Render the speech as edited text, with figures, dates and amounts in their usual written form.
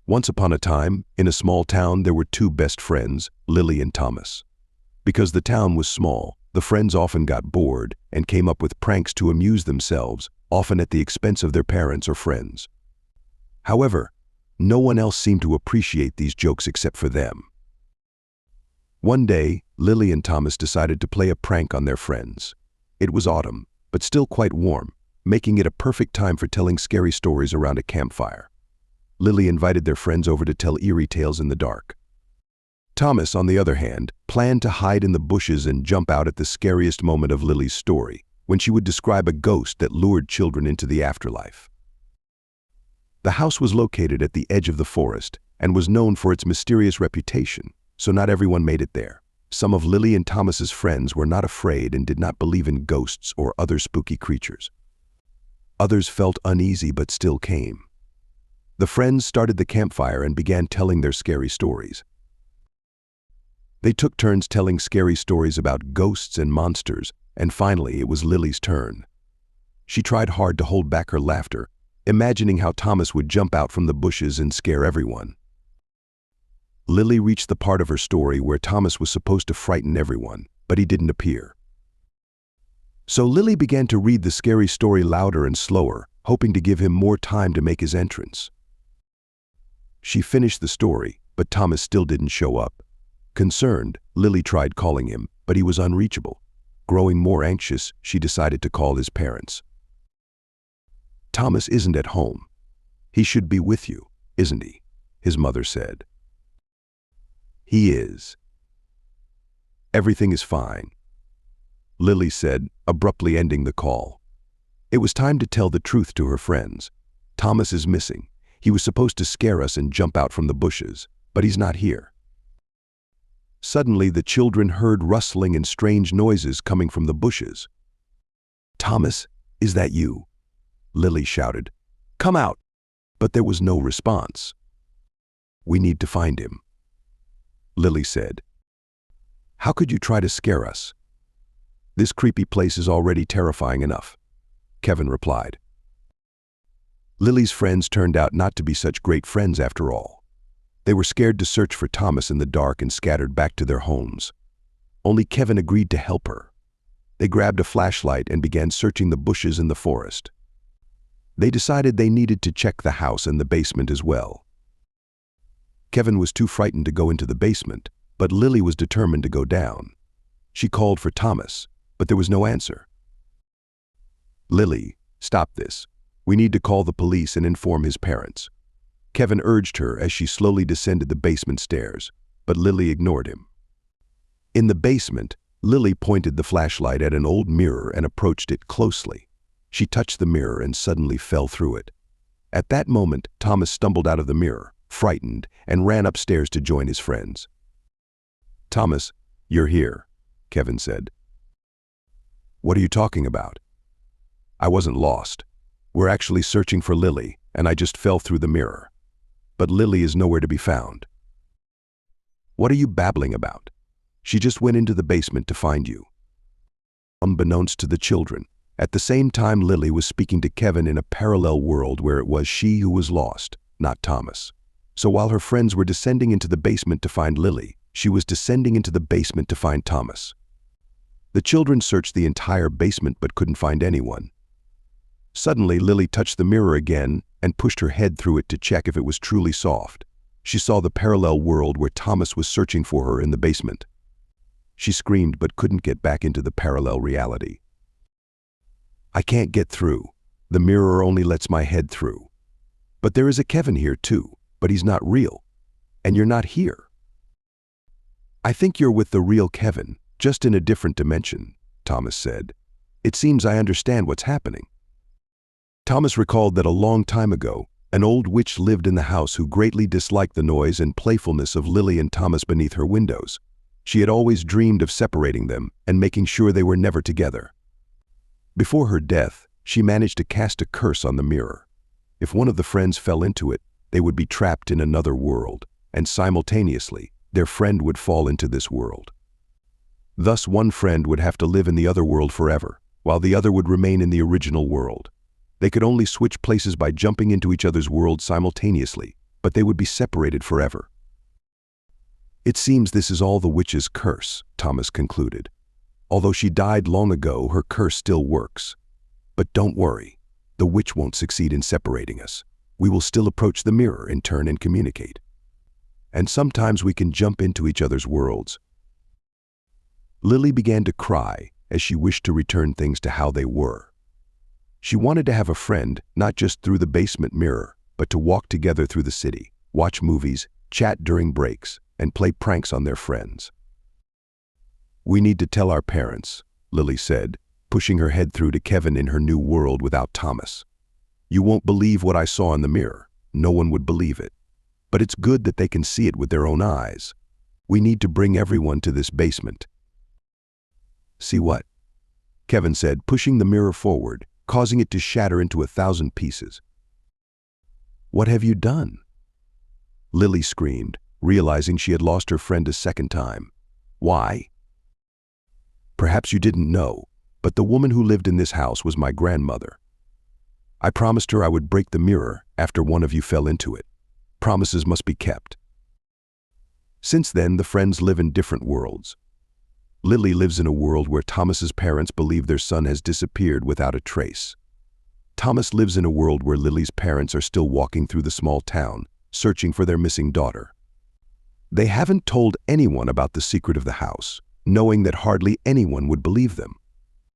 Once upon a time, in a small town, there were two best friends, Lily and Thomas. Because the town was small, the friends often got bored and came up with pranks to amuse themselves, often at the expense of their parents or friends. However, no one else seemed to appreciate these jokes except for them. One day, Lily and Thomas decided to play a prank on their friends. It was autumn, but still quite warm, making it a perfect time for telling scary stories around a campfire. Lily invited their friends over to tell eerie tales in the dark. Thomas, on the other hand, planned to hide in the bushes and jump out at the scariest moment of Lily's story, when she would describe a ghost that lured children into the afterlife. The house was located at the edge of the forest and was known for its mysterious reputation, so not everyone made it there. Some of Lily and Thomas's friends were not afraid and did not believe in ghosts or other spooky creatures. Others felt uneasy but still came. The friends started the campfire and began telling their scary stories. They took turns telling scary stories about ghosts and monsters, and finally it was Lily's turn. She tried hard to hold back her laughter, imagining how Thomas would jump out from the bushes and scare everyone. Lily reached the part of her story where Thomas was supposed to frighten everyone, but he didn't appear. So Lily began to read the scary story louder and slower, hoping to give him more time to make his entrance. She finished the story, but Thomas still didn't show up. Concerned, Lily tried calling him, but he was unreachable. Growing more anxious, she decided to call his parents. "Thomas isn't at home. He should be with you, isn't he?" his mother said. "He is. Everything is fine," Lily said, abruptly ending the call. It was time to tell the truth to her friends. "Thomas is missing. He was supposed to scare us and jump out from the bushes, but he's not here." Suddenly, the children heard rustling and strange noises coming from the bushes. "Thomas, is that you?" Lily shouted. "Come out!" But there was no response. "We need to find him," Lily said. "How could you try to scare us? This creepy place is already terrifying enough," Kevin replied. Lily's friends turned out not to be such great friends after all. They were scared to search for Thomas in the dark and scattered back to their homes. Only Kevin agreed to help her. They grabbed a flashlight and began searching the bushes in the forest. They decided they needed to check the house and the basement as well. Kevin was too frightened to go into the basement, but Lily was determined to go down. She called for Thomas, but there was no answer. "Lily, stop this. We need to call the police and inform his parents," Kevin urged her as she slowly descended the basement stairs, but Lily ignored him. In the basement, Lily pointed the flashlight at an old mirror and approached it closely. She touched the mirror and suddenly fell through it. At that moment, Thomas stumbled out of the mirror, frightened, and ran upstairs to join his friends. "Thomas, you're here," Kevin said. "What are you talking about?" "I wasn't lost. We're actually searching for Lily, and I just fell through the mirror. But Lily is nowhere to be found." "What are you babbling about? She just went into the basement to find you." Unbeknownst to the children, at the same time Lily was speaking to Kevin in a parallel world where it was she who was lost, not Thomas. So while her friends were descending into the basement to find Lily, she was descending into the basement to find Thomas. The children searched the entire basement but couldn't find anyone. Suddenly, Lily touched the mirror again and pushed her head through it to check if it was truly soft. She saw the parallel world where Thomas was searching for her in the basement. She screamed but couldn't get back into the parallel reality. "I can't get through. The mirror only lets my head through. But there is a Kevin here too, but he's not real. And you're not here." "I think you're with the real Kevin, just in a different dimension," Thomas said. "It seems I understand what's happening." Thomas recalled that a long time ago, an old witch lived in the house who greatly disliked the noise and playfulness of Lily and Thomas beneath her windows. She had always dreamed of separating them and making sure they were never together. Before her death, she managed to cast a curse on the mirror. If one of the friends fell into it, they would be trapped in another world, and simultaneously, their friend would fall into this world. Thus, one friend would have to live in the other world forever, while the other would remain in the original world. They could only switch places by jumping into each other's world simultaneously, but they would be separated forever. It seems this is all the witch's curse, Thomas concluded. Although she died long ago, her curse still works. But don't worry, the witch won't succeed in separating us. We will still approach the mirror in turn and communicate. And sometimes we can jump into each other's worlds. Lily began to cry as she wished to return things to how they were. She wanted to have a friend, not just through the basement mirror, but to walk together through the city, watch movies, chat during breaks, and play pranks on their friends. "We need to tell our parents," Lily said, pushing her head through to Kevin in her new world without Thomas. "You won't believe what I saw in the mirror. No one would believe it. But it's good that they can see it with their own eyes. We need to bring everyone to this basement." "See what?" Kevin said, pushing the mirror forward, causing it to shatter into 1,000 pieces. "What have you done?" Lily screamed, realizing she had lost her friend a second time. "Why?" "Perhaps you didn't know, but the woman who lived in this house was my grandmother. I promised her I would break the mirror after one of you fell into it. Promises must be kept." Since then, the friends live in different worlds. Lily lives in a world where Thomas's parents believe their son has disappeared without a trace. Thomas lives in a world where Lily's parents are still walking through the small town, searching for their missing daughter. They haven't told anyone about the secret of the house, knowing that hardly anyone would believe them.